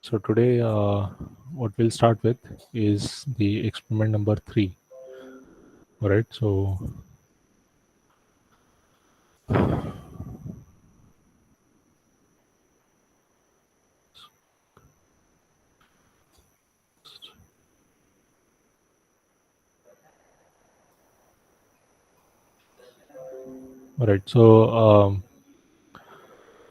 So today, what we'll start with is the experiment number 3. All right. All right.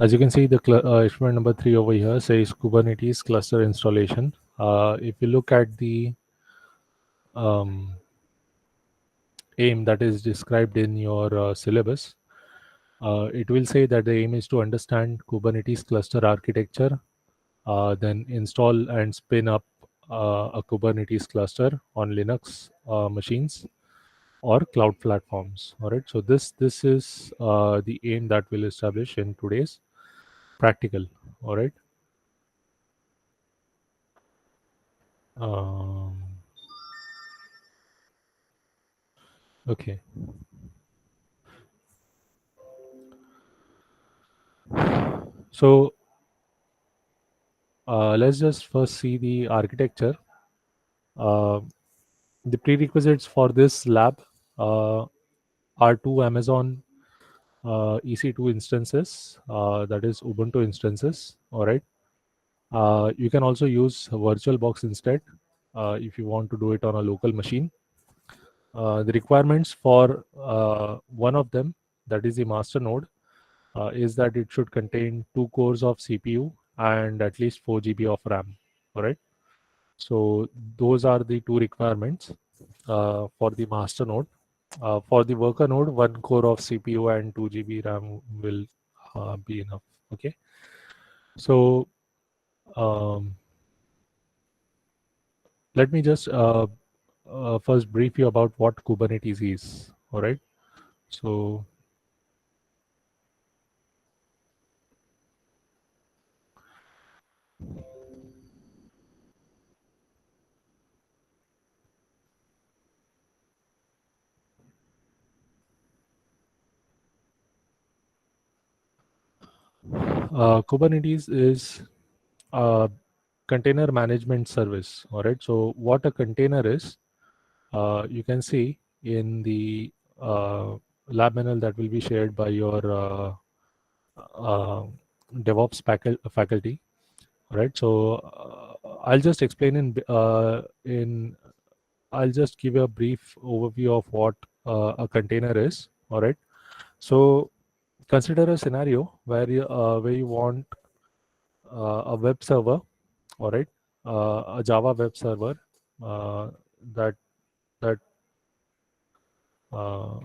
As you can see, the experiment number 3 over here says Kubernetes cluster installation. If you look at the um, aim that is described in your syllabus, it will say that the aim is to understand Kubernetes cluster architecture, then install and spin up a Kubernetes cluster on Linux machines or cloud platforms. All right. So this is the aim that we'll establish in today's practical. All right. Um, okay. So let's just first see the architecture. Uh, the prerequisites for this lab uh, are two Amazon EC2 instances, that is Ubuntu instances. All right. You can also use VirtualBox instead if you want to do it on a local machine. The requirements for one of them, that is the master node, is that it should contain 2 cores of CPU and at least 4 GB of RAM. All right. So those are the two requirements for the master node. For the worker node, 1 core of CPU and 2 GB RAM will be enough. Okay. So um, let me just first brief you about what Kubernetes is. All right. So Kubernetes is a container management service. All right. So what a container is, you can see in the lab manual that will be shared by your uh, DevOps faculty. All right. So I'll just explain in I'll just give you a brief overview of what a container is. All right. So consider a scenario where you want a web server. All right. A Java web server uh, that that uh,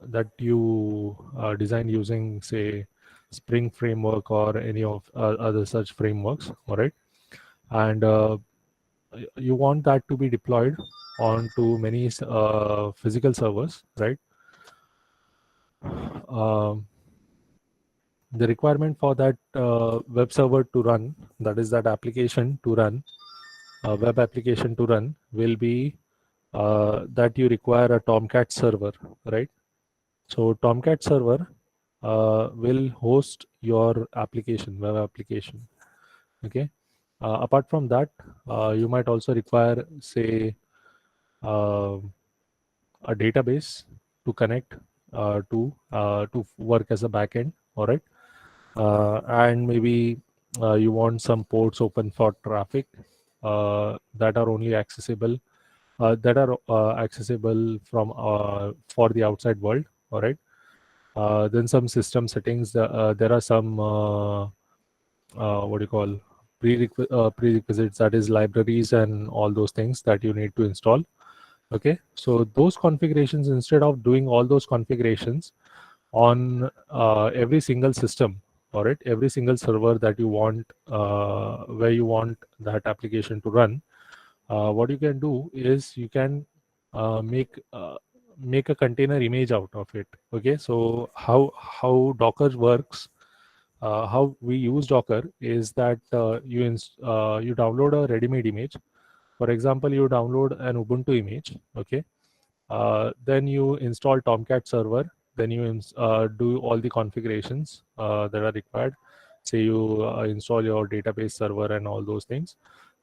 that you design using, say, Spring framework or any of other such frameworks. All right. And you want that to be deployed onto many physical servers, right? Um, the requirement for that web server to run, that is that application to run, web application to run, will be that you require a Tomcat server, right? So Tomcat server will host your application, web application. Okay. Apart from that, you might also require, say, uh, a database to connect to work as a backend. All right. And maybe you want some ports open for traffic that are only accessible accessible from for the outside world. All right. Then some system settings. There are some what do you call prerequisites, that is libraries and all those things that you need to install. Okay, so those configurations, instead of doing all those configurations on every single system, all right, every single server that you want, where you want that application to run, what you can do is you can uh, make uh, make a container image out of it. Okay, so how Docker works, how we use Docker is that you download a ready-made image. For example, you download an Ubuntu image. Okay, then you install Tomcat server. Then you do all the configurations that are required. say you install your database server and all those things.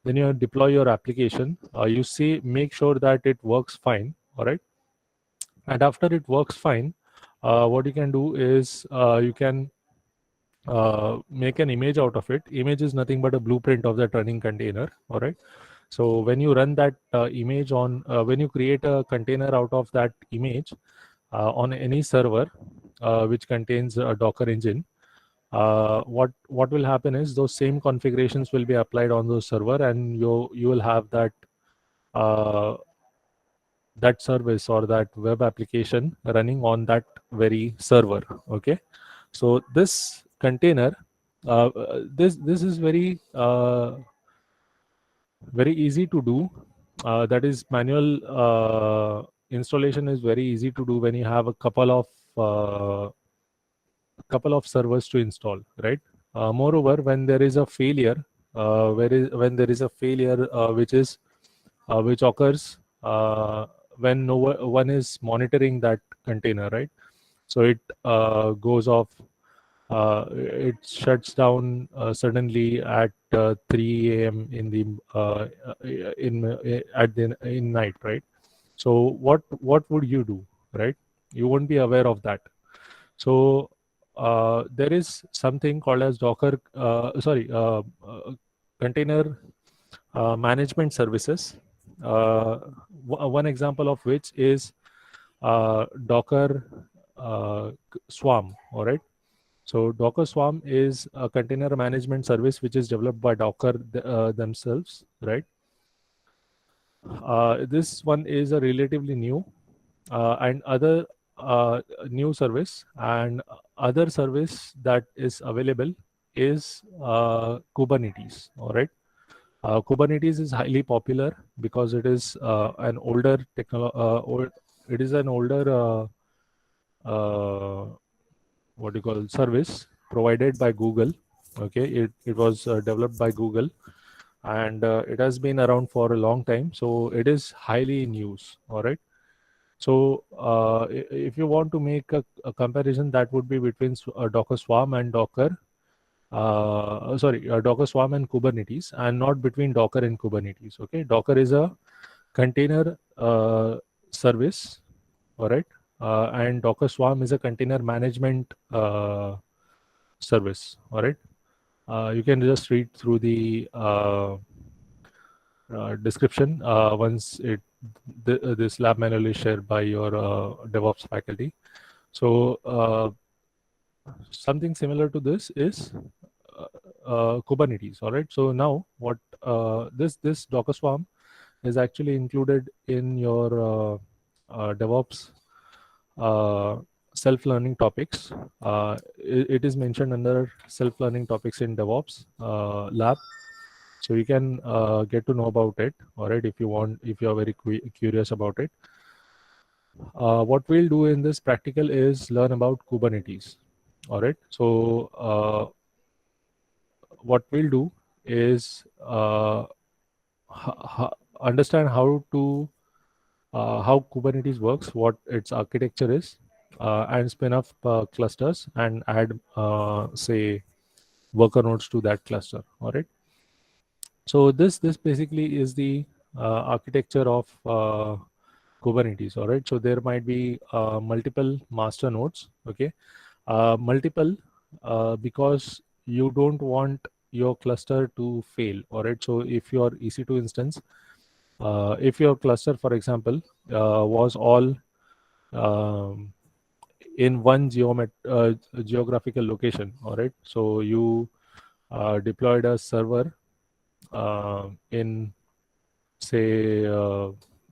Then you deploy your application. You see, make sure that it works fine. All right. And after it works fine, what you can do is you can make an image out of it. Image is nothing but a blueprint of that running container. All right. So when you run that image on, when you create a container out of that image on any server which contains a Docker engine, what will happen is those same configurations will be applied on those server, and you will have uh, that service or that web application running on that very server. Okay, so this container, this is very easy to do. That is manual installation is very easy to do when you have a couple of servers to install, right? Moreover, when there is a failure, when there is a failure which occurs when one is monitoring that container, right? So it goes off. It shuts down suddenly at 3 a.m. in the in at the in night, right? So what would you do, right? You won't be aware of that. So there is something called as container management services. One example of which is Docker Swarm. All right. So Docker Swarm is a container management service which is developed by Docker themselves, right? This one is a relatively new and other new service, and other service that is available is Kubernetes. All right. Kubernetes is highly popular because it is an older it is an older what do you call service provided by Google. Okay, it was developed by Google, and it has been around for a long time, so it is highly in use. All right. So if you want to make a comparison, that would be between Docker Swarm and Docker Swarm and Kubernetes, and not between Docker and Kubernetes. Okay, Docker is a container service, all right, and Docker Swarm is a container management service. All right, you can just read through the description once this lab manual is shared by your DevOps faculty. So something similar to this is Kubernetes. All right. So now what this Docker Swarm is actually included in your DevOps uh, self-learning topics. It is mentioned under self-learning topics in DevOps lab, so you can get to know about it. All right, if you want, if you are very curious about it. What we'll do in this practical is learn about Kubernetes. All right, so what we'll do is understand how Kubernetes works, what its architecture is, and spin up clusters and add, say, worker nodes to that cluster. All right. So this basically is the architecture of Kubernetes. All right. So there might be multiple master nodes. Okay. Multiple because you don't want your cluster to fail. All right. So if your EC2 instance, if your cluster, for example, was all um, in one geographical location, all right. So you deployed a server in, say,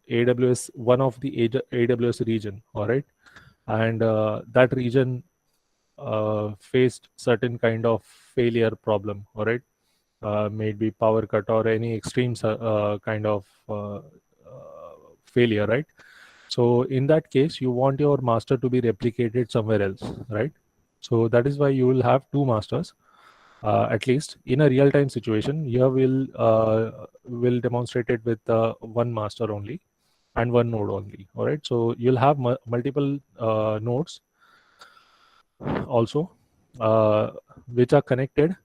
AWS, one of the AWS region, all right, and that region faced certain kind of failure problem, all right, maybe power cut or any extreme kind of failure, right? So in that case, you want your master to be replicated somewhere else, right? So that is why you will have two masters, at least in a real-time situation. Here will demonstrate it with one master only and one node only. All right. So you'll have multiple nodes also, uh, which are connected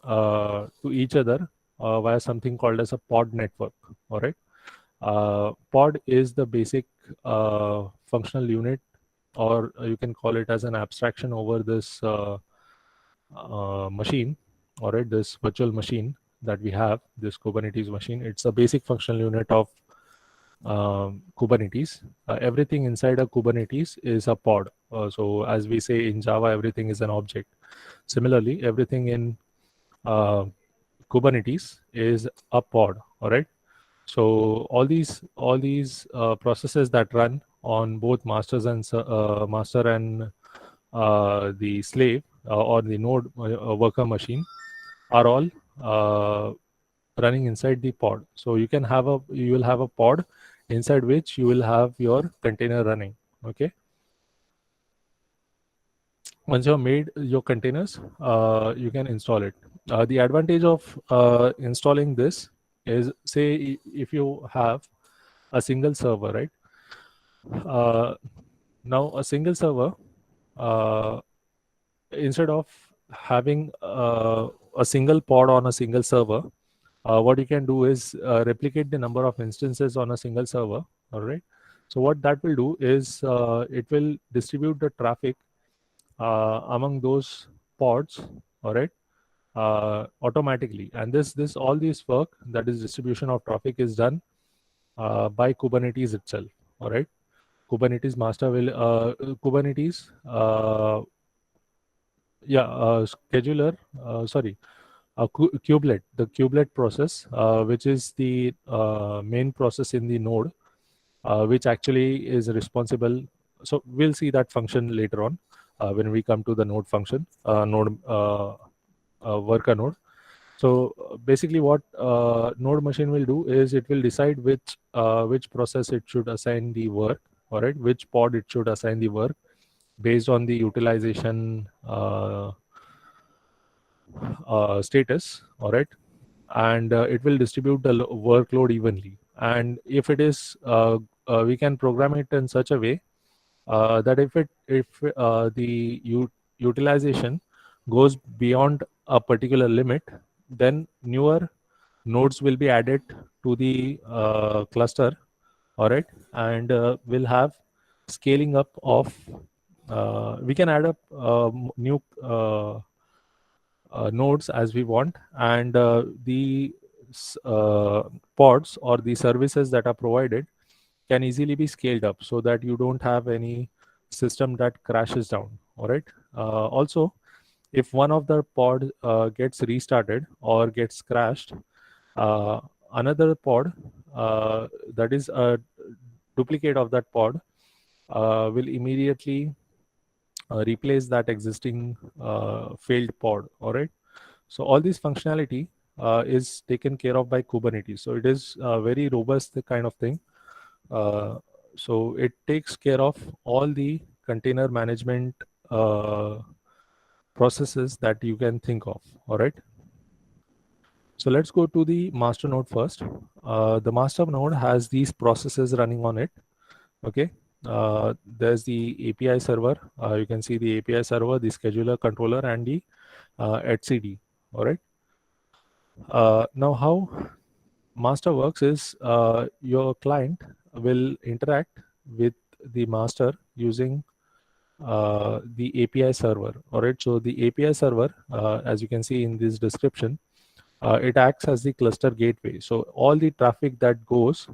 to each other via something called as a pod network. All right. Pod is the basic functional unit, or you can call it as an abstraction over this machine. All right, this virtual machine that we have, this Kubernetes machine, it's a basic functional unit of Kubernetes. Everything inside a Kubernetes is a pod. So as we say in Java, everything is an object. Similarly, everything in uh, Kubernetes is a pod. All right. So all these processes that run on both master and the slave or the node worker machine are all uh, running inside the pod. So you will have a pod inside which you will have your container running. Okay. Once you have made your containers, you can install it. The advantage of installing this is, say, if you have a single server, right? Uh, Now a single server, uh, instead of having a single pod on a single server, what you can do is replicate the number of instances on a single server. All right. So what that will do is it will distribute the traffic among those pods. All right. Automatically, and this all this work, that is distribution of traffic, is done by Kubernetes itself. All right. Kubernetes master will Kubernetes scheduler, sorry, kubelet, the kubelet process, which is the main process in the node, which actually is responsible. So we'll see that function later on when we come to the node function, node worker node. So basically, what node machine will do is it will decide which process it should assign the work, all right, which pod it should assign the work based on the utilization status, all right, and it will distribute the workload evenly. And if it is, we can program it in such a way that if the utilization goes beyond a particular limit, then newer nodes will be added to the cluster, all right, and we'll have scaling up of we can add up new nodes as we want, and the pods or the services that are provided can easily be scaled up so that you don't have any system that crashes down. All right. Also, if one of the pod gets restarted or gets crashed, uh, another pod that is a duplicate of that pod will immediately replace that existing failed pod. All right. So all this functionality is taken care of by Kubernetes. So it is very robust kind of thing. Uh, so it takes care of all the container management uh, processes that you can think of. All right. So let's go to the master node first. The master node has these processes running on it. Okay. There's the API server. You can see the API server, the scheduler, controller, and the etcd. All right. Now, how master works is your client will interact with the master using the API server. All right. So the API server, as you can see in this description, it acts as the cluster gateway. So all the traffic that goes,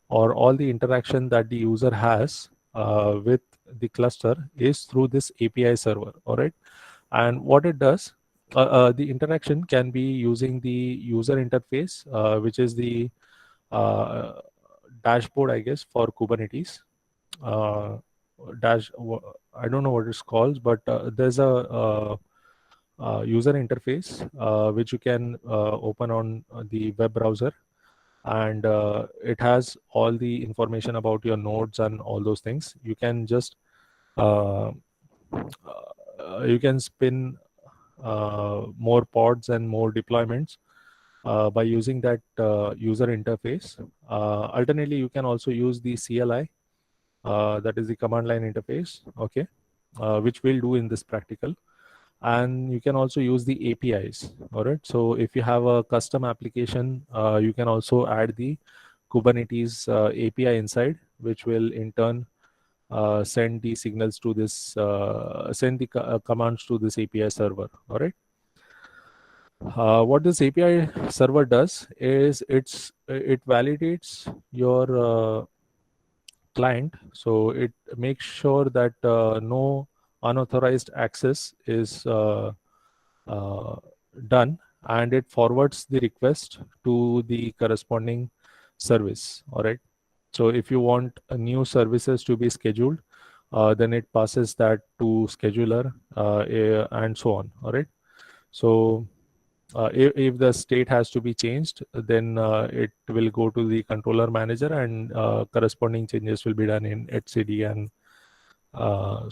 or all the interaction that the user has with the cluster, is through this API server. All right. And what it does, the interaction can be using the user interface, which is the uh, dashboard, I guess, for Kubernetes. Uh, I don't know what it's called, but there's a user interface which you can open on the web browser, and it has all the information about your nodes and all those things. You can just uh, you can spin more pods and more deployments by using that user interface. Alternately, you can also use the CLI, that is the command line interface, okay, which we'll do in this practical. and you can also use the APIs. All right. So if you have a custom application, you can also add the Kubernetes API inside, which will in turn send the signals to this, send the commands to this API server. All right. What this API server does is it validates your client, so it makes sure that no unauthorized access is uh, done, and it forwards the request to the corresponding service. All right. So if you want new services to be scheduled, then it passes that to scheduler, and so on. All right. So if the state has to be changed, then it will go to the controller manager, and corresponding changes will be done in etcd and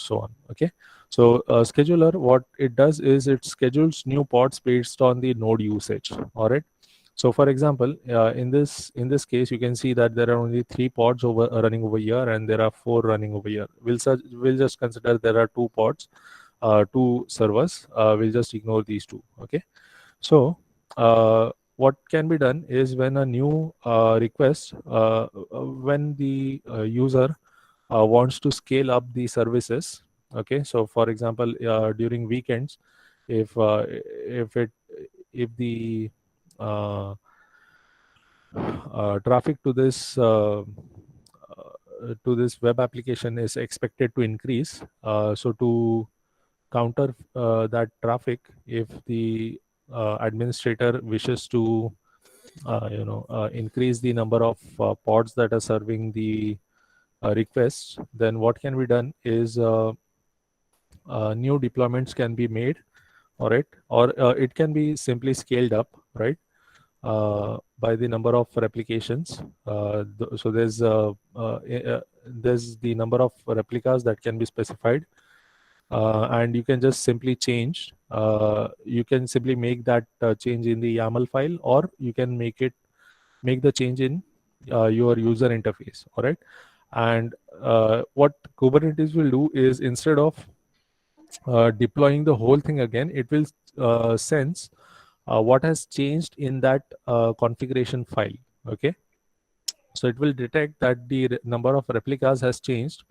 so on. Okay. So scheduler, what it does is it schedules new pods based on the node usage. All right. So for example, in this case, you can see that there are only 3 pods running over here, and there are 4 running over here. We'll just consider there are 2 pods, 2 servers. We'll just ignore these 2. Okay. So what can be done is when a new request, when the user wants to scale up the services. Okay. So for example, during weekends, if it if the traffic to this web application is expected to increase, so to counter that traffic, if the administrator wishes to increase the number of pods that are serving the requests, then what can be done is new deployments can be made. All right. Or it can be simply scaled up, right, by the number of replications. So there's the number of replicas that can be specified, and you can just simply change. You can simply make that change in the YAML file, or you can make the change in your user interface. All right. And what Kubernetes will do is, instead of deploying the whole thing again, it will sense what has changed in that configuration file. Okay. So it will detect that the number of replicas has changed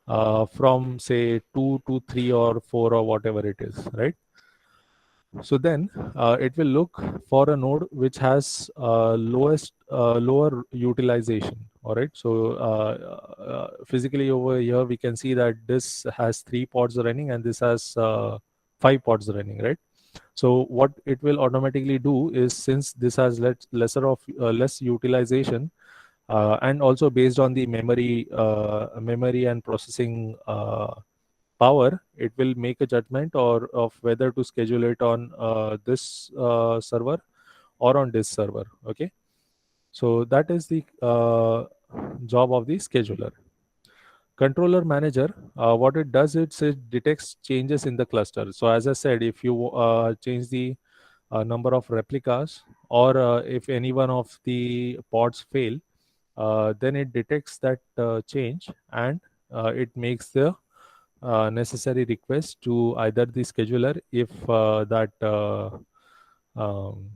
from say 2 to 3 or 4 or whatever it is, right? So then it will look for a node which has lower utilization. All right. So physically over here, we can see that this has 3 pods running, and this has 5 pods running, right? So what it will automatically do is, since this has less utilization, and also based on the memory and processing power, it will make a judgment or of whether to schedule it on this server or on this server. Okay. So that is the job of the scheduler. Controller manager, what it does is it detects changes in the cluster. So as I said, if you change the number of replicas, or if any one of the pods fail, then it detects that change, and it makes the necessary request to either the scheduler if um,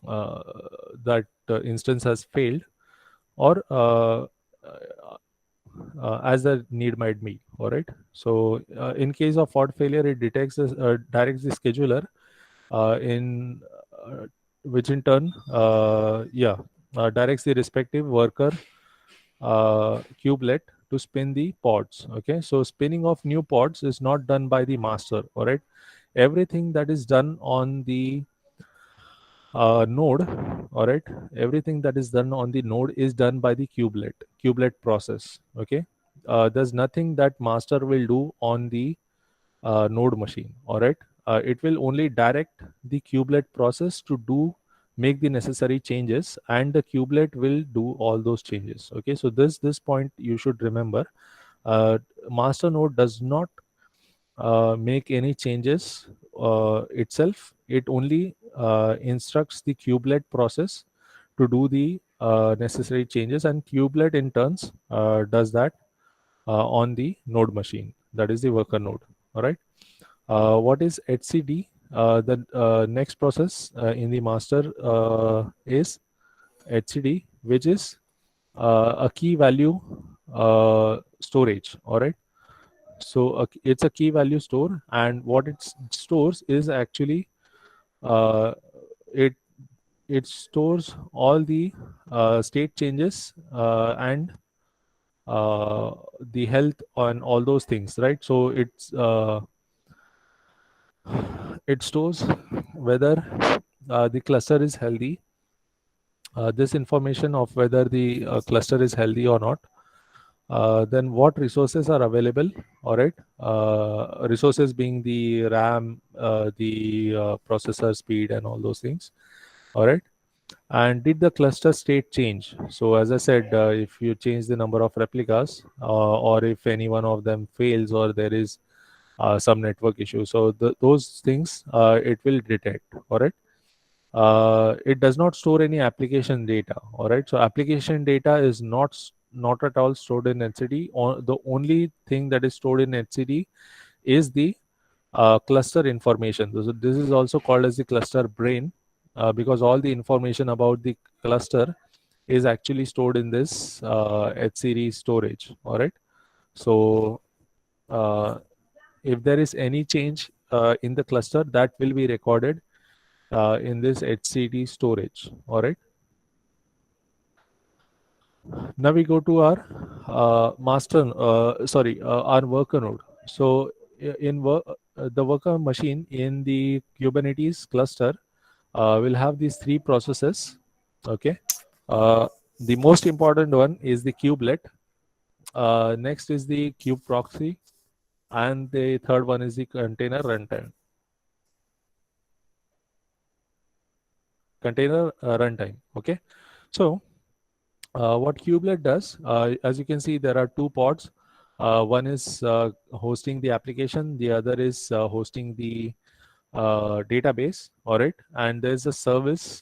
uh, that instance has failed, or as the need might be. All right. So in case of pod failure, it directs the scheduler in which in turn directs the respective worker kubelet to spin the pods. Okay. So spinning of new pods is not done by the master. All right. Everything that is done on the node, all right, everything that is done on the node is done by the kubelet process. Okay. There's nothing that master will do on the node machine. All right. It will only direct the kubelet process to make the necessary changes, and the kubelet will do all those changes. Okay. So this point you should remember. Master node does not make any changes itself. It only instructs the kubelet process to do the necessary changes, and kubelet in turns does that on the node machine, that is the worker node. All right. What is HCD? The next process in the master is HCD, which is a key value storage. All right. So it's a key value store, and what it stores is actually uh, it it stores all the state changes and the health and all those things, right? So it stores whether the cluster is healthy, this information of whether the cluster is healthy or not, then what resources are available, all right? Resources being the RAM, the processor speed, and all those things, all right? And did the cluster state change? So, as I said, if you change the number of replicas, or if any one of them fails, or there is some network issue, so those things it will detect, all right? It does not store any application data, all right? So application data is not at all stored in HCD. The only thing that is stored in HCD is the cluster information. So this is also called as the cluster brain, because all the information about the cluster is actually stored in this HCD storage, all right? So uh, if there is any change in the cluster, that will be recorded in this HCD storage. All right. Now we go to our our worker node. So the worker machine in the Kubernetes cluster will have these three processes. Okay. Uh, the most important one is the kubelet. Next is the kube proxy, and the third one is the container runtime. Okay. So what kubelet does, as you can see, there are two pods. One is hosting the application, the other is hosting the database, all right? And there's a service.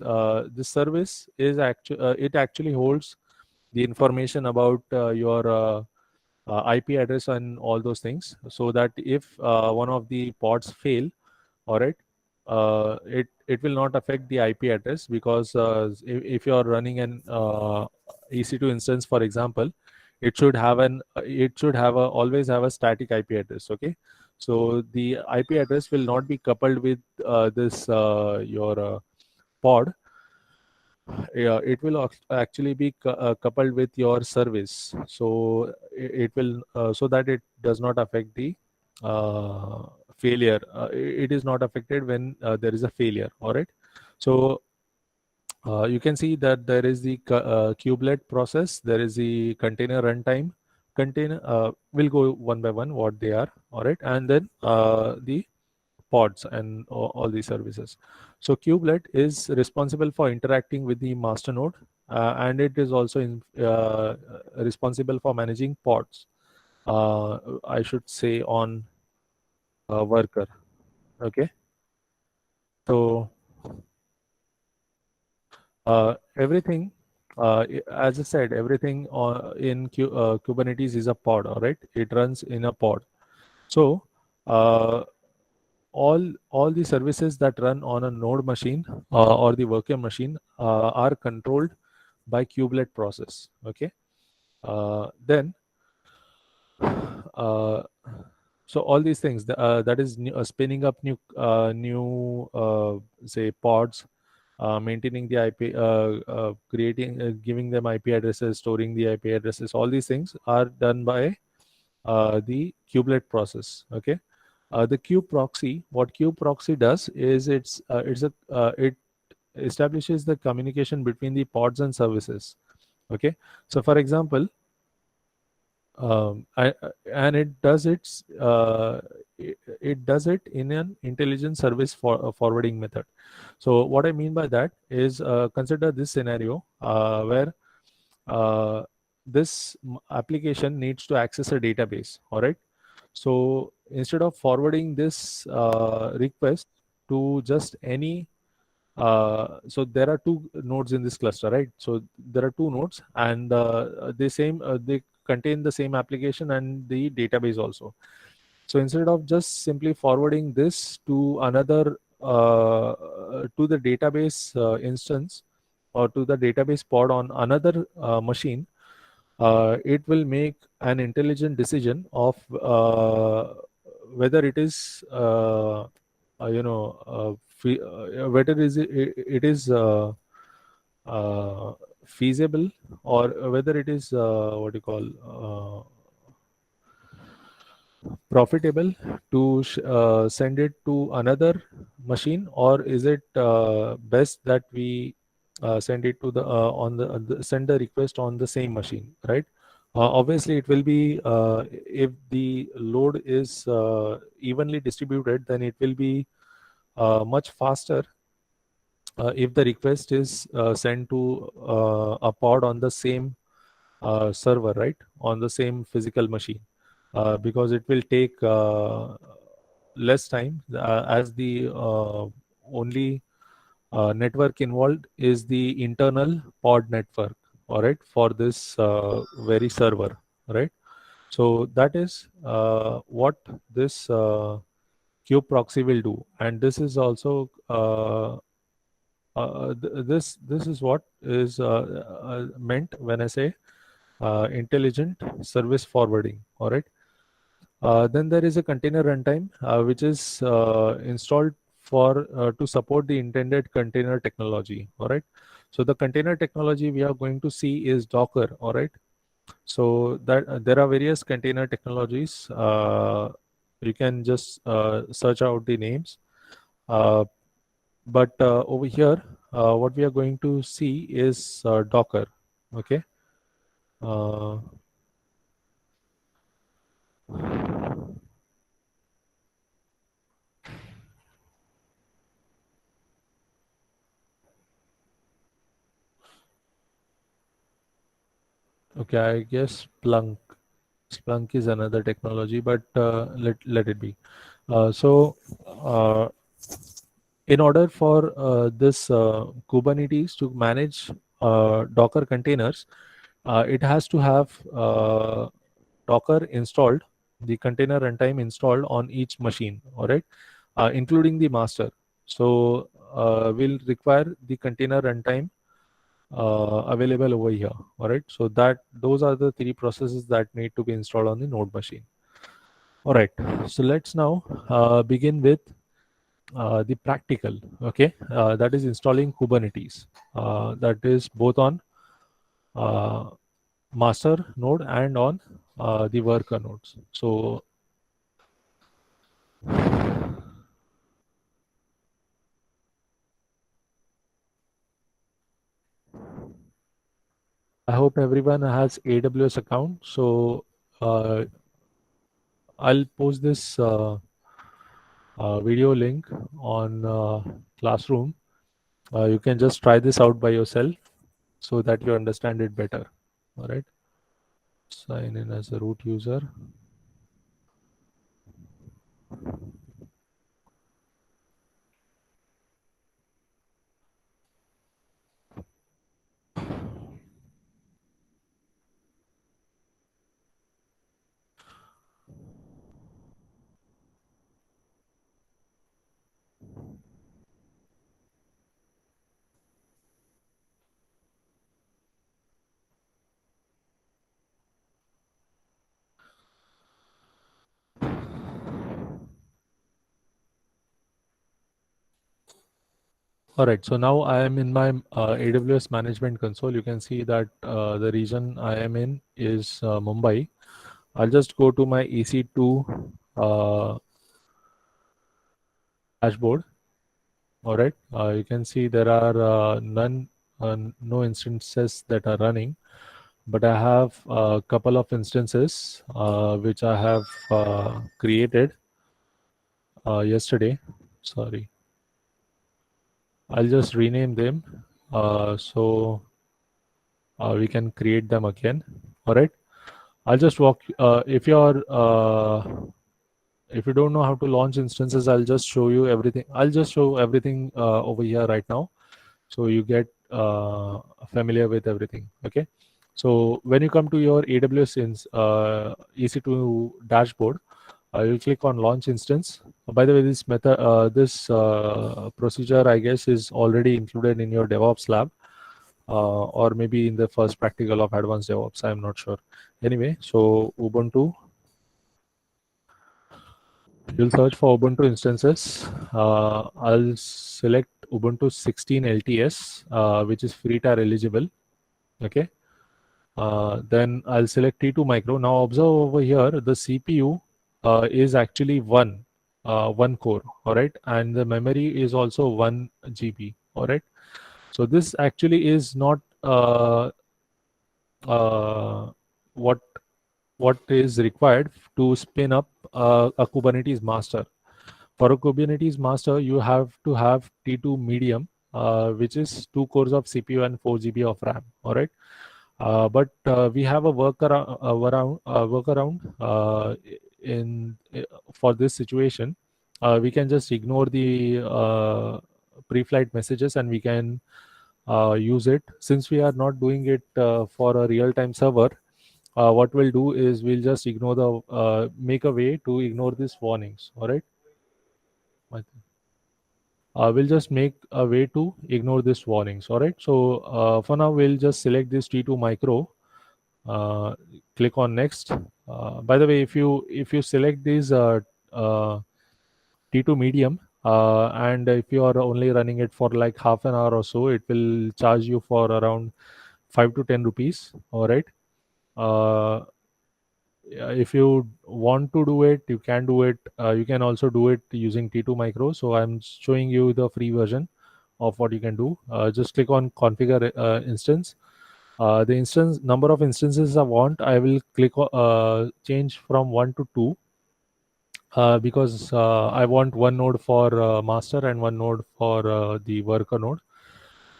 This service is it actually holds the information about your IP address and all those things, so that if one of the pods fail, all right, it will not affect the IP address, because if you are running an EC2 instance, for example, it should have a always have a static IP address. Okay, so the IP address will not be coupled with this your pod. Yeah, it will actually be coupled with your service, so it will so that it does not affect the uh, failure. It is not affected when there is a failure, all right? So you can see that there is the kubelet process, there is the container runtime. Container will go one by one what they are, all right? And then the pods and all these services. So kubelet is responsible for interacting with the master node, and it is also responsible for managing pods. I should say on worker. Okay. So everything, as I said, everything in Kubernetes is a pod. All right, it runs in a pod. So uh, all the services that run on a node machine or the worker machine are controlled by kubelet process. Okay. Then uh, so all these things that is spinning up new say pods, maintaining the IP, creating, giving them IP addresses, storing the IP addresses. All these things are done by the kubelet process. Okay. The kube proxy, what kube proxy does is it establishes the communication between the pods and services. Okay. So for example, and it does it in an intelligent service for forwarding method. So what I mean by that is, consider this scenario where uh, this application needs to access a database, all right? So instead of forwarding this request to just any so there are two nodes in this cluster, right? So there are two nodes, and they contain the same application and the database also. So instead of just simply forwarding this to another to the database instance or to the database pod on another machine, it will make an intelligent decision of whether it is whether it is uh, feasible, or whether it is what you call profitable to send it to another machine, or is it best that we send it to the send the request on the same machine, right? Obviously it will be if the load is evenly distributed, then it will be much faster if the request is sent to a pod on the same server, right, on the same physical machine, because it will take less time, as the only network involved is the internal pod network, all right, for this very server, right? So that is what this kube proxy will do, and this is also this is what is meant when I say intelligent service forwarding. All right. Then there is a container runtime which is installed for to support the intended container technology. All right. So the container technology we are going to see is Docker. All right. So that there are various container technologies. You can just search out the names. Uh, but over here, what we are going to see is Docker. Okay. Uh, okay, I guess Splunk is another technology, but let it be. So, in order for this Kubernetes to manage Docker containers, it has to have Docker installed, the container runtime installed on each machine, all right, including the master. So, we'll require the container runtime available over here, all right. So that those are the three processes that need to be installed on the node machine. All right, so let's now begin with the practical, okay, that is installing Kubernetes, that is both on uh, master node and on the worker nodes. So I hope everyone has AWS account. So uh, I'll post this video link on Classroom. You can just try this out by yourself so that you understand it better. All right. Sign in as a root user. All right. So now I am in my AWS management console. You can see that the region I am in is Mumbai. I'll just go to my EC2 uh, dashboard. All right. You can see there are no instances that are running, but I have a couple of instances which I have created yesterday. Sorry, I'll just rename them so we can create them again. All right. I'll just walk. If you don't know how to launch instances, I'll just show you everything. I'll just show everything over here right now, so you get familiar with everything. Okay. So when you come to your AWS EC2 dashboard, You'll click on launch instance. By the way, this method, this procedure, I guess, is already included in your DevOps lab, or maybe in the first practical of advanced DevOps. I'm not sure. Anyway, so Ubuntu, you'll search for Ubuntu instances. I'll select Ubuntu 16 LTS, which is free tier eligible. Okay. Then I'll select T2 micro. Now observe over here, the CPU is actually one core, all right, and the memory is also 1 GB, all right. So this actually is not uh, what what is required to spin up a Kubernetes master. For a Kubernetes master, you have to have T2 medium, which is 2 cores of CPU and 4 GB of RAM, all right. But we have a workaround for this situation. We can just ignore the pre-flight messages, and we can use it. Since we are not doing it for a real-time server, what we'll do is we'll just ignore the make a way to ignore these warnings. All right. We'll just make a way to ignore these warnings. All right. So for now, we'll just select this T2 micro. uh, Click on next. By the way, if you select these T2 medium, and if you are only running it for like half an hour or so, it will charge you for around 5 to 10 rupees. All right. uh, yeah, if you want to do it, you can do it. You can also do it using T2 micro. So I'm showing you the free version of what you can do. Just click on configure instance. The instance number of instances I want, I will click change from 1 to 2, because I want one node for master and one node for the worker node.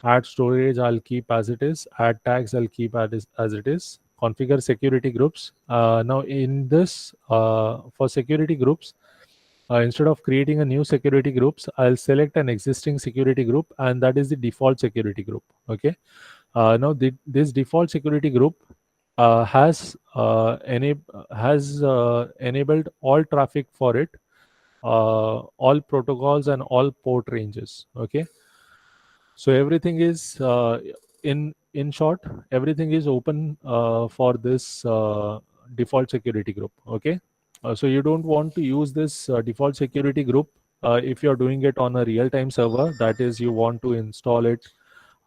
Add storage, I'll keep as it is. Add tags, I'll keep as it is. Configure security groups. Now in this, for security groups, instead of creating a new security groups, I'll select an existing security group, and that is the default security group. Okay. Now this default security group has enabled all traffic for it, all protocols and all port ranges. Okay. So everything is in short, everything is open for this default security group. Okay. So you don't want to use this default security group if you're doing it on a real-time server. That is, you want to install it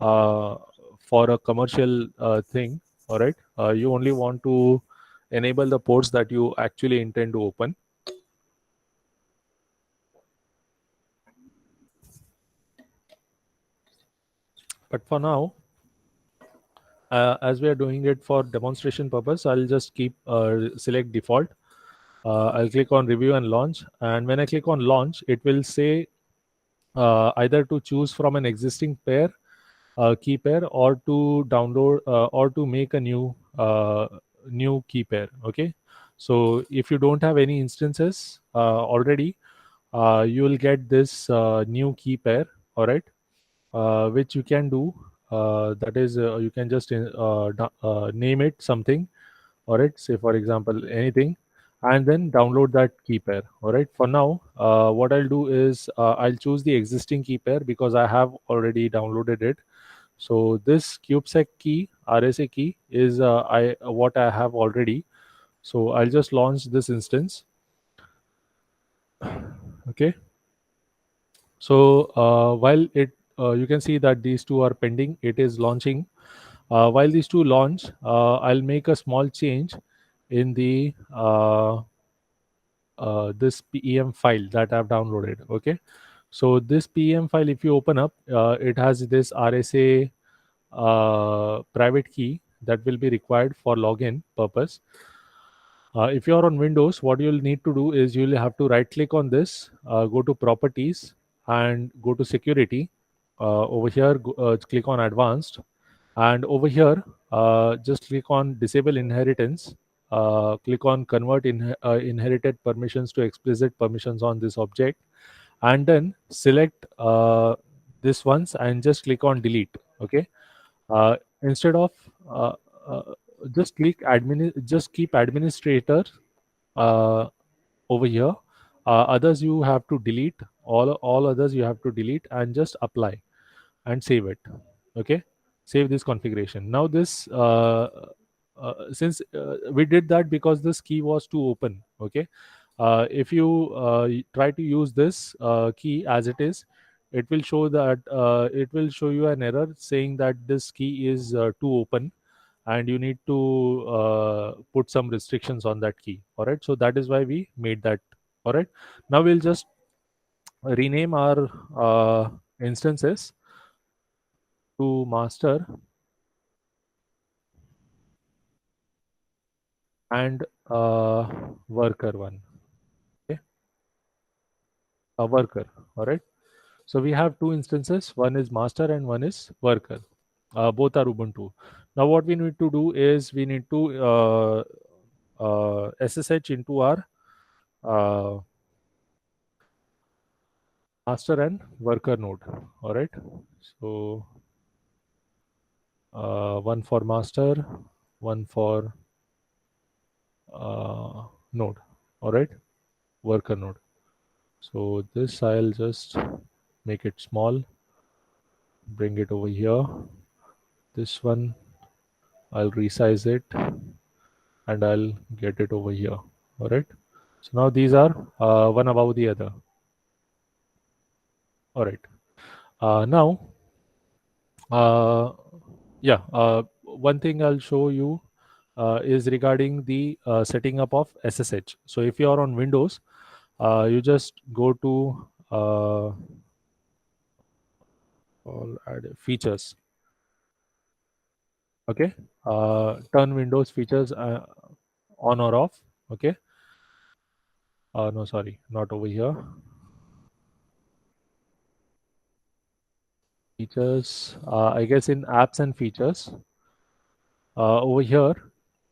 uh, for a commercial thing. All right. You only want to enable the ports that you actually intend to open. But for now, as we are doing it for demonstration purpose, I'll just keep select default. I'll click on review and launch, and when I click on launch, it will say either to choose from an existing pair, key pair, or to download or to make a new key pair. Okay. So if you don't have any instances already, you will get this new key pair. All right. Which you can do. That is, you can just name it something. All right. Say for example anything, and then download that key pair. All right. For now, what I'll do is I'll choose the existing key pair because I have already downloaded it. So this kubesec key, RSA key, is I what I have already. So I'll just launch this instance. Okay. So while you can see that these two are pending, it is launching. While these two launch, I'll make a small change in the this PEM file that I've downloaded. Okay. So this PEM file, if you open up, it has this RSA private key that will be required for login purpose. If you are on Windows, what you'll need to do is you'll have to right click on this, go to properties and go to security. Over here, click on advanced, and over here, just click on disable inheritance. Click on convert inherited permissions to explicit permissions on this object, and then select this once and just click on delete. Okay. Instead of uh, uh, just keep administrator uh, over here. Others you have to delete. All others you have to delete and just apply and save it. Okay, save this configuration. Now this since we did that because this key was too open. Okay, if you try to use this key as it is, it will show that it will show you an error saying that this key is too open and you need to put some restrictions on that key. All right, so that is why we made that. All right, now we'll just rename our instances to master and worker one. Okay, a worker. All right, so we have two instances, one is master and one is worker. Both are Ubuntu. Now what we need to do is we need to SSH into our uh, master and worker node. All right, so one for master, one for node. All right, worker node. So this I'll just make it small, bring it over here. This one I'll resize it and I'll get it over here. All right, so now these are one above the other. All right, now uh, yeah, one thing I'll show you is regarding the setting up of SSH. So if you are on Windows, you just go to all add features. Okay, turn Windows features on or off. Okay, no, sorry, not over here. Features, I guess in apps and features. Over here,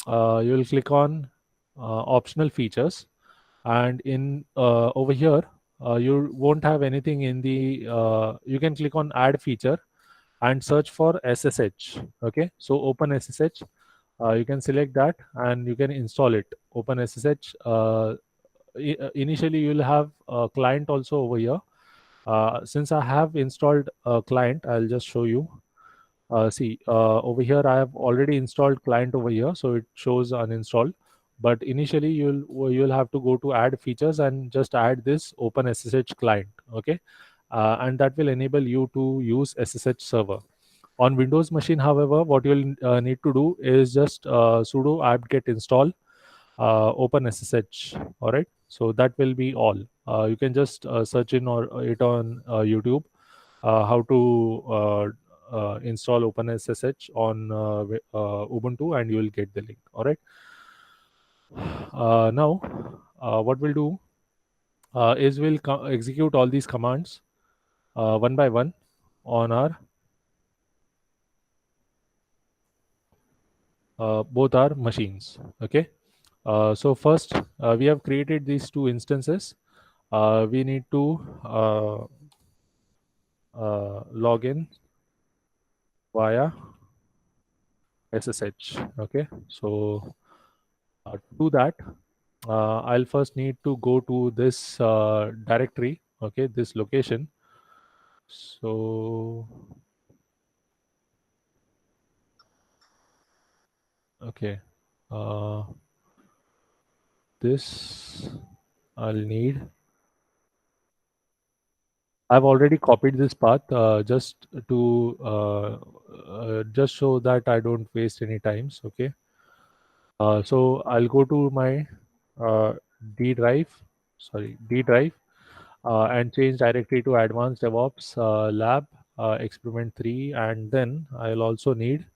you will click on optional features, and in over here, you won't have anything in the. You can click on add feature and search for SSH. Okay, so open SSH. You can select that and you can install it. Open SSH. Initially, you'll have a client also over here. Since I have installed a client, I'll just show you. See, over here I have already installed client over here, so it shows uninstalled. But initially you'll have to go to add features and just add this open SSH client. Okay, and that will enable you to use SSH server. On Windows machine, however, what you'll need to do is just sudo apt-get install open SSH. All right, so that will be all. You can just search in or it on YouTube how to install OpenSSH on Ubuntu, and you will get the link. All right. Now, what we'll do is we'll execute all these commands one by one on our both our machines. Okay. So first, we have created these two instances. We need to log in via SSH. Okay. So to do that, I'll first need to go to this directory, okay, this location. So, okay, uh, this I'll need. I've already copied this path just to just so that I don't waste any times. Okay, so I'll go to my uh, D drive, sorry, D drive, and change directly to Advanced DevOps Lab Experiment 3, and then I'll also need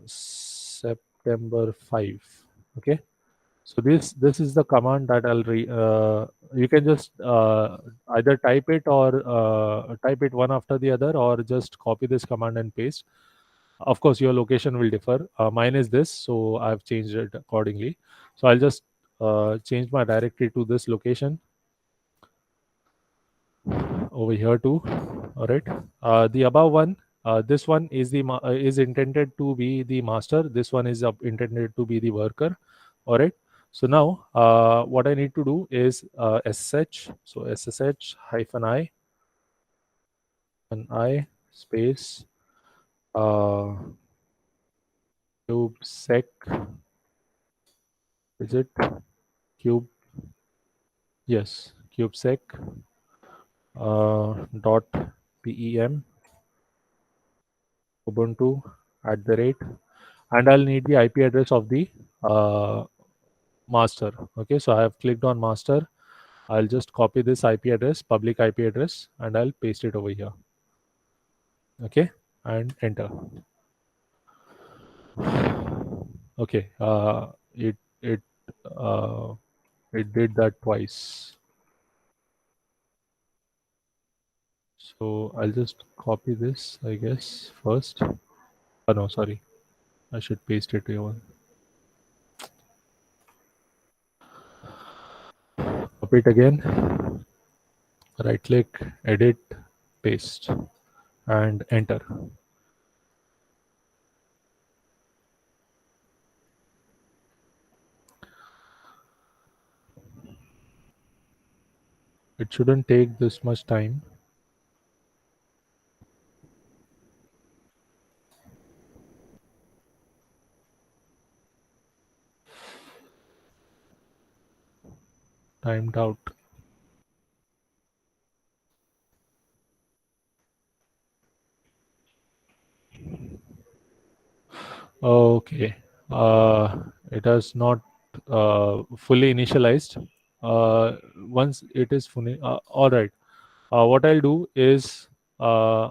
September 5. Okay, so this is the command that you can just either type it or type it one after the other, or just copy this command and paste. Of course, your location will differ. Mine is this, so I've changed it accordingly. So I'll just change my directory to this location over here too. All right. The above one, this one is is intended to be the master. This one is intended to be the worker. All right. So now what I need to do is SSH. So SSH hyphen I space uh, kubesec, is it cube? Yes, kubesec dot pem ubuntu at the rate, and I'll need the IP address of the uh, master. Okay, so I have clicked on master. I'll just copy this IP address, public IP address, and I'll paste it over here. Okay, and enter. Okay, it uh, it did that twice. So I'll just copy this, I guess, first. Oh no, sorry, I should paste it here. Copy it again. Right click, edit, paste, and enter. It shouldn't take this much time. Timed out. Okay. It has not fully initialized. Once it is fully, all right. What I'll do is, uh,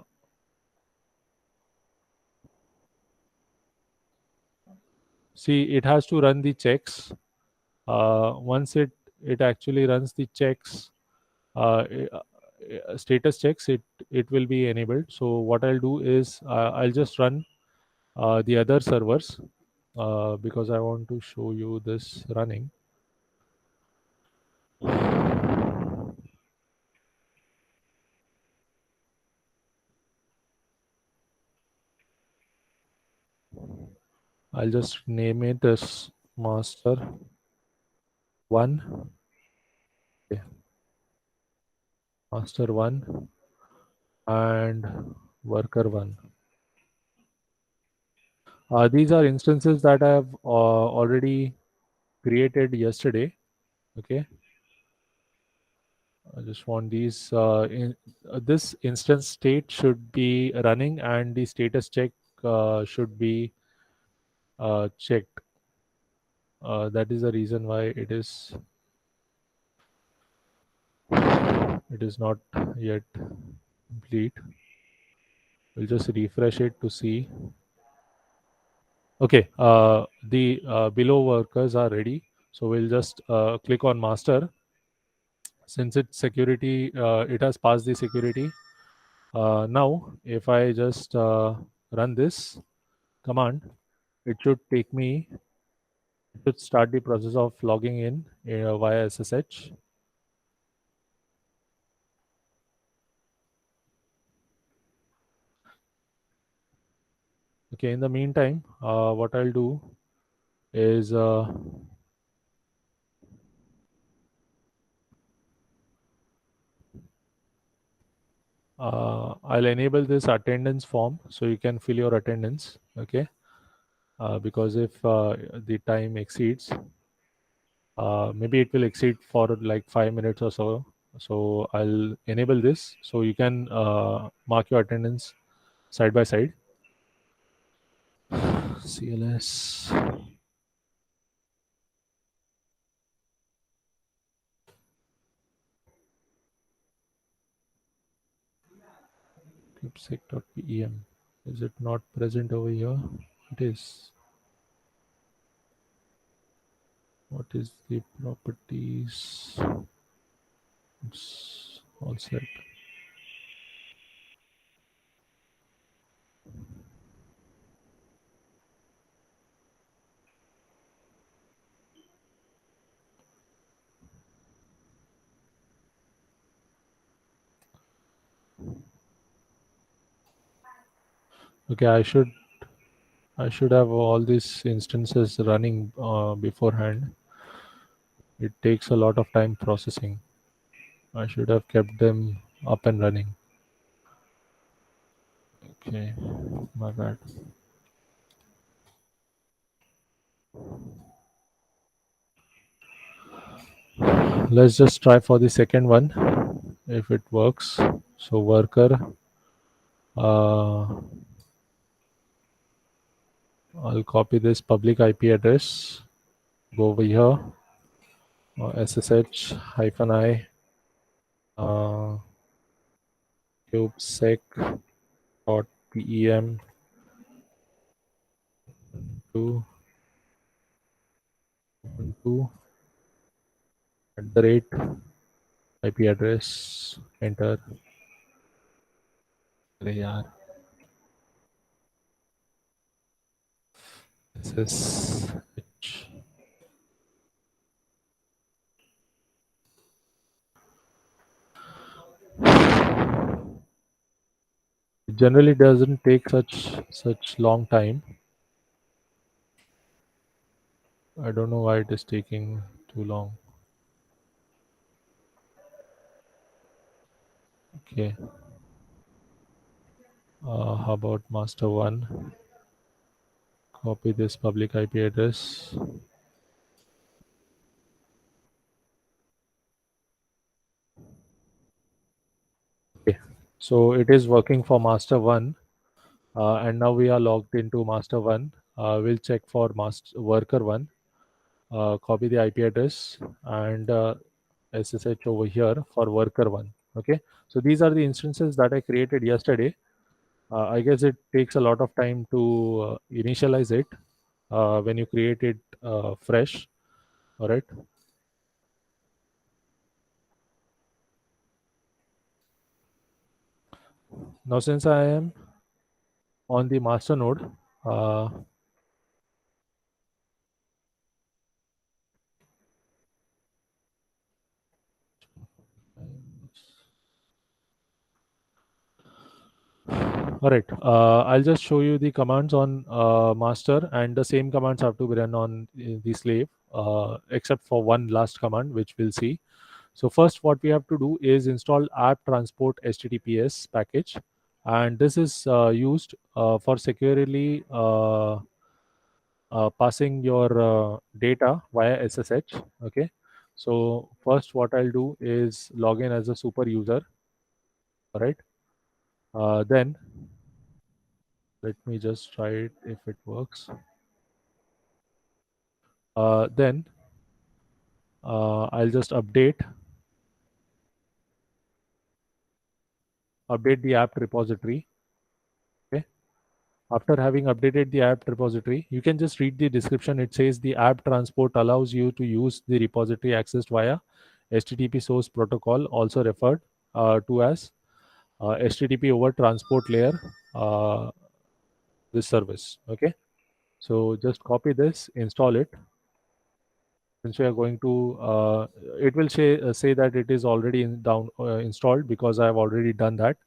see, it has to run the checks. Once it actually runs the checks, status checks, it will be enabled. So what I'll do is I'll just run the other servers because I want to show you this running. I'll just name it as master one. Okay, master one and worker one. These are instances that I have already created yesterday. Okay, I just want these. This instance state should be running, and the status check should be checked. That is the reason why it is not yet complete. We'll just refresh it to see. Okay, the below workers are ready. So we'll just click on master. Since it's security, it has passed the security. Now, if I just run this command, it should take me, it should start the process of logging in via SSH. Okay, in the meantime, what I'll do is I'll enable this attendance form so you can fill your attendance. Okay, because if the time exceeds, maybe it will exceed for like 5 minutes or so. So I'll enable this so you can mark your attendance side by side. CLS. Kubesec.pem. Is it not present over here? It is. What is the properties? It's all set. Okay, I should have all these instances running beforehand. It takes a lot of time processing. I should have kept them up and running. Okay, my bad. Let's just try for the second one if it works. So worker, uh, I'll copy this public IP address, go over here, ssh hyphen I uh, kubesec dot pem to at the rate IP address, enter. अरे यार, SSH. It generally doesn't take such long time. I don't know why it is taking too long. Okay. How about master one? Copy this public IP address. Okay. So it is working for master one, and now we are logged into master one. We'll check for master worker one. Copy the IP address and SSH over here for worker one. Okay. So these are the instances that I created yesterday. I guess it takes a lot of time to initialize it when you create it fresh. All right. Now, since I am on the master node, uh, all right, I'll just show you the commands on master, and the same commands have to be run on the slave, except for one last command, which we'll see. So first, what we have to do is install app transport HTTPS package, and this is used for securely passing your data via SSH. Okay. So first, what I'll do is log in as a super user. All right. Then let me just try it if it works. Then I'll just update the app repository. Okay. After having updated the app repository, you can just read the description. It says the app transport allows you to use the repository accessed via HTTP source protocol, also referred to as HTTP over transport layer, this service. Okay. So just copy this, install it. Since we are going to, it will say that it is already installed because I have already done that.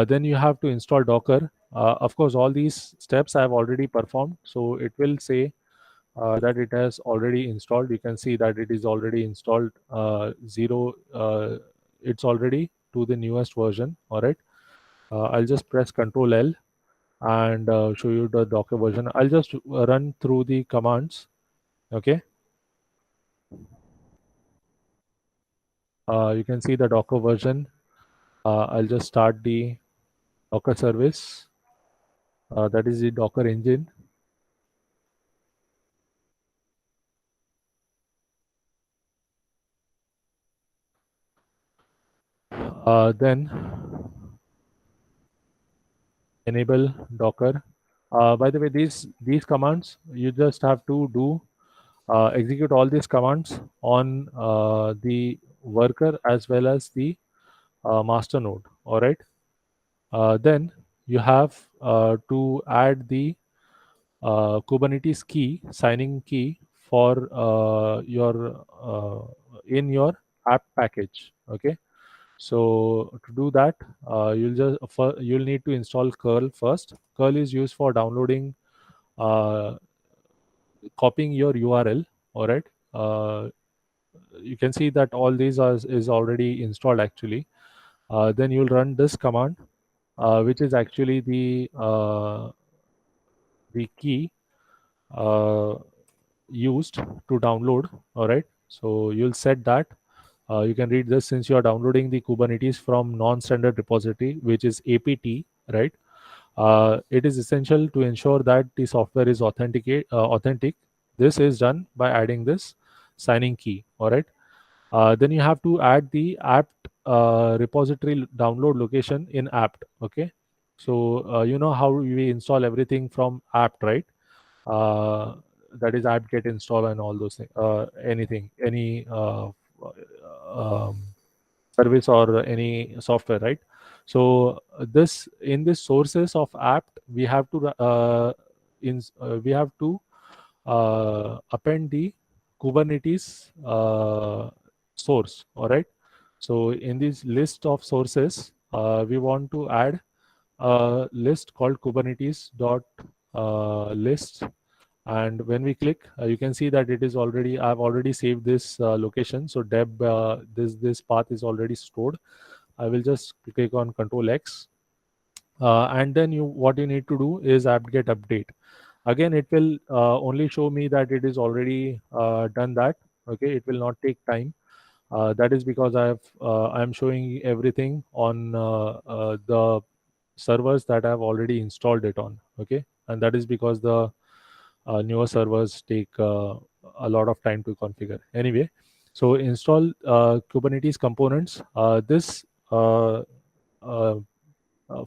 Then you have to install Docker. Of course, all these steps I have already performed. So it will say that it has already installed. You can see that it is already installed. Zero. It's already to the newest version. All right. I'll just press Control L and show you the Docker version. I'll just run through the commands. Okay. You can see the Docker version. I'll just start the Docker service. That is the Docker engine. Then enable Docker. By the way, these commands you just have to do execute all these commands on the worker as well as the master node. All right. Then you have to add the Kubernetes key, signing key for your in your app package. Okay. So to do that, you'll need to install curl first. Curl is used for downloading, uh, copying your URL. All right. Uh, you can see that all these is already installed actually. Then you'll run this command, which is actually the key uh, used to download. All right. So you'll set that. You can read this since you are downloading the Kubernetes from non-standard repository, which is APT, right? It is essential to ensure that the software is authentic. This is done by adding this signing key. All right. Then you have to add the apt repository download location in apt. Okay. So you know how we install everything from apt, right? uh, that is apt get install and all those things, anything, any um, service or any software, right? So this in this sources of apt we have to we have to append the Kubernetes source. All right. So in this list of sources, we want to add a list called Kubernetes dot list. And when we click, you can see that it is already, I've already saved this location. So deb this path is already stored. I will just click on Control X, and then you what you need to do is apt-get update. Again, it will only show me that it is already done that. Okay, it will not take time. That is because I'm showing everything on the servers that I've already installed it on. Okay, and that is because the newer servers take a lot of time to configure. Anyway, so install Kubernetes components. This uh,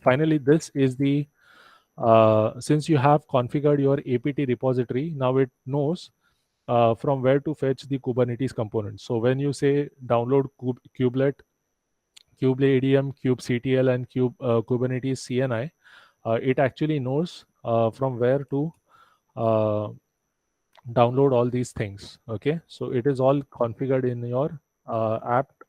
finally, this is the since you have configured your APT repository, now it knows from where to fetch the Kubernetes components. So when you say download kubelet, kubeadm, kubectl, and Kubernetes CNI, it actually knows from where to uh, download all these things. Okay, so it is all configured in your apt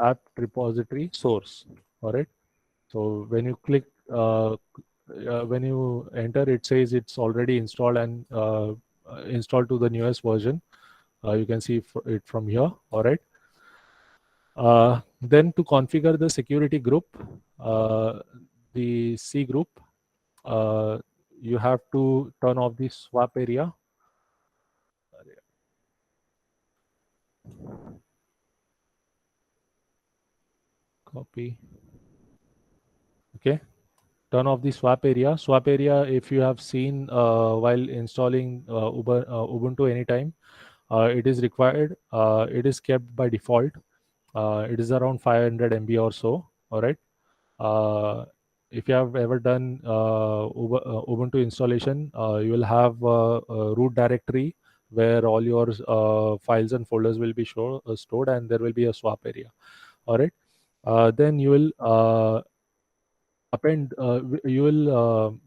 apt repository source. All right. So when you click, when you enter, it says it's already installed and installed to the newest version. You can see it from here. All right. Then to configure the security group, uh, the C group, uh, you have to turn off the swap area. Copy. Okay. Turn off the swap area. Swap area, if you have seen while installing Ubuntu anytime, it is required. It is kept by default. It is around 500 MB or so. All right. Uh, if you have ever done Ubuntu installation, you will have a root directory where all your files and folders will be stored, and there will be a swap area. All right. Then you will append. You will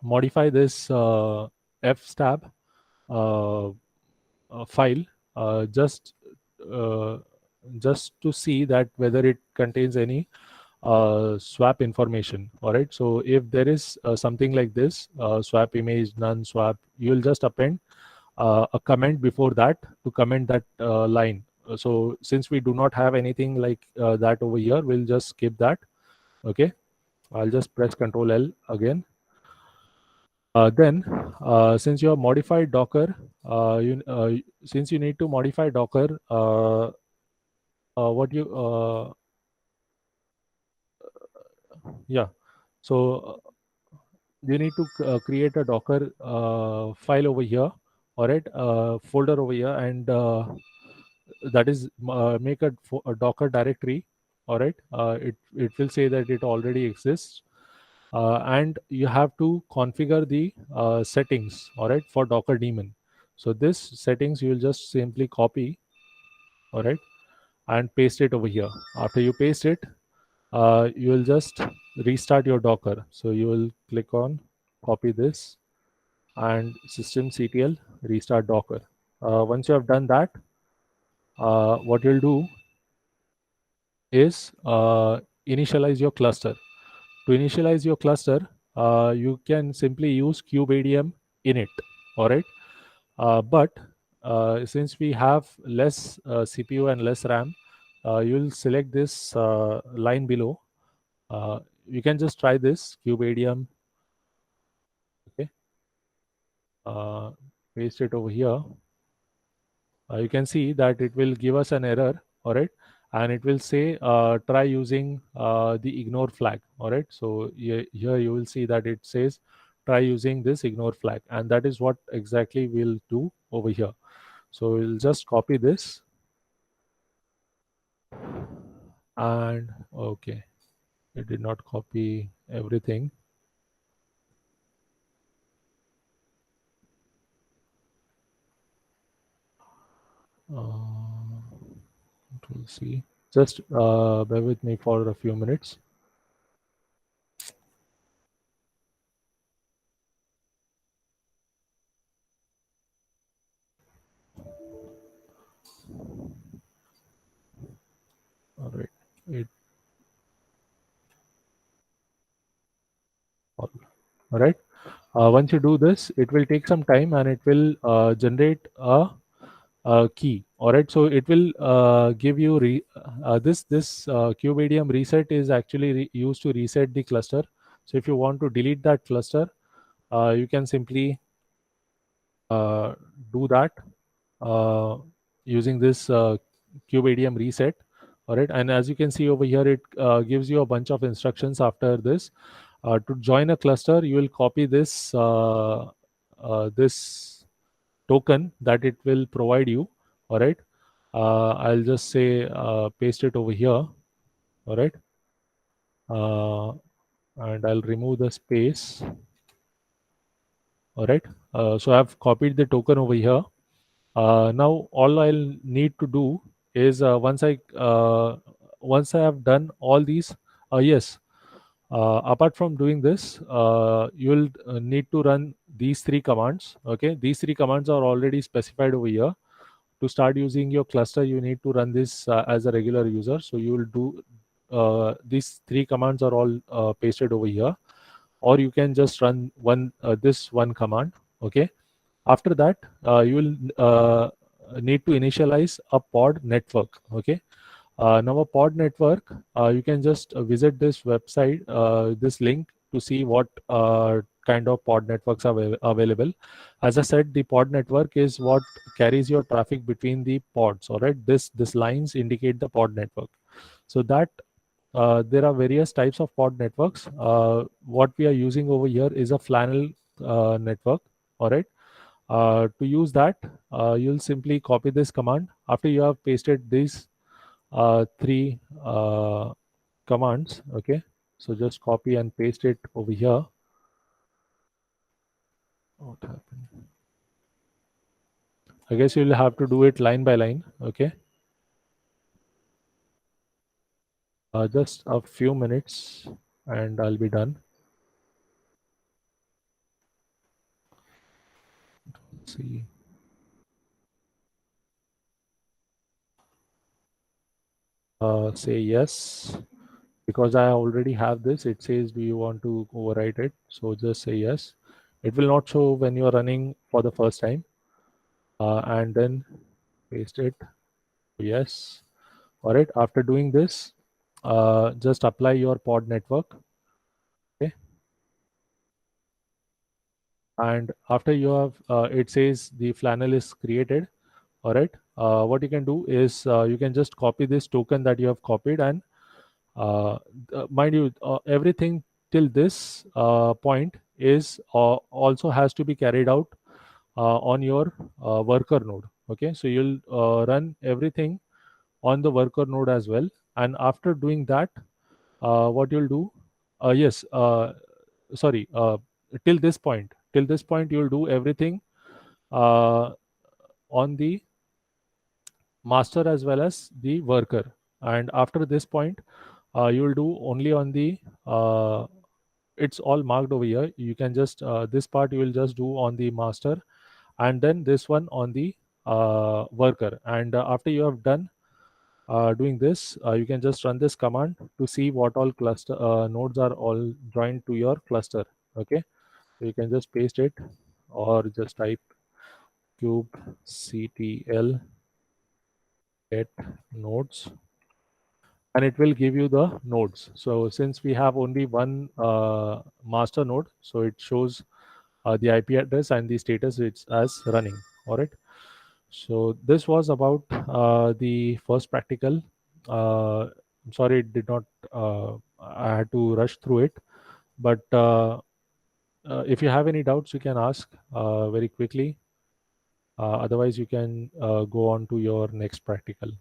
modify this fstab uh, file just uh, just to see that whether it contains any swap information. All right. So if there is something like this, swap image, none swap, you will just append a comment before that to comment that line. So since we do not have anything like that over here, we'll just skip that. Okay. I'll just press Control L again. Then, since you have modified Docker, since you need to modify Docker, what you yeah, so you need to create a Docker file over here, all right, folder over here, and that is make a Docker directory, all right. It will say that it already exists. And you have to configure the settings, all right, for Docker daemon. So this settings you will just simply copy, all right, and paste it over here. After you paste it, you will just restart your Docker. So you will click on copy this and systemctl restart Docker. Once you have done that, what you'll do is initialize your cluster. To initialize your cluster, you can simply use kubeadm init. All right, but since we have less CPU and less RAM, you'll select this line below. Uh, you can just try this Cubadium. Okay, uh, paste it over here. You can see that it will give us an error. All right, and it will say try using the ignore flag. All right, so here you will see that it says try using this ignore flag, and that is what exactly we'll do over here. So we'll just copy this, and okay, it did not copy everything. We'll see. Just bear with me for a few minutes. All right. It all right. Once you do this, it will take some time and it will generate a key. All right. So it will give you this Cubadium reset is actually used to reset the cluster. So if you want to delete that cluster, you can simply uh, do that uh, using this Cubadium reset. All right, and as you can see over here, it gives you a bunch of instructions after this. To join a cluster, you will copy this token that it will provide you. All right, I'll just say paste it over here. All right, uh, and I'll remove the space. All right, so I've copied the token over here. Now all I'll need to do is once I have done all these, yes. Apart from doing this, you'll need to run these three commands. Okay, these three commands are already specified over here. To start using your cluster, you need to run this as a regular user. So you will do these three commands are all pasted over here, or you can just run this one command. Okay, after that, you will need to initialize a pod network. Okay. Now a pod network, you can just visit this website, this link to see what kind of pod networks are available. As I said, the pod network is what carries your traffic between the pods. All right. This lines indicate the pod network. So that there are various types of pod networks. What we are using over here is a flannel network. All right. To use that, you'll simply copy this command. After you have pasted these three commands, okay, so just copy and paste it over here. What happened? I guess you'll have to do it line by line. Okay, just a few minutes and I'll be done. Let's see. Say yes, because I already have this. It says do you want to overwrite it, so just say yes. It will not show when you are running for the first time, and then paste it. Yes. All right. After doing this, just apply your pod network. Okay. And after you have, it says the flannel is created. All right. What you can do is you can just copy this token that you have copied, and uh, mind you, everything till this point is also has to be carried out on your worker node. Okay. So you'll run everything on the worker node as well. And after doing that, what you'll do, yes, sorry, till this point, you'll do everything uh, on the master as well as the worker. And after this point, you'll do only on the, it's all marked over here. You can just, this part you will just do on the master, and then this one on the worker. And after you have done doing this, you can just run this command to see what all cluster nodes are all joined to your cluster. Okay, so you can just paste it or just type kubectl get nodes, and it will give you the nodes. So since we have only one master node, so it shows the IP address and the status it's as running. All right. So this was about the first practical. I'm sorry, it did not. I had to rush through it, but if you have any doubts, you can ask very quickly. Otherwise, you can go on to your next practical.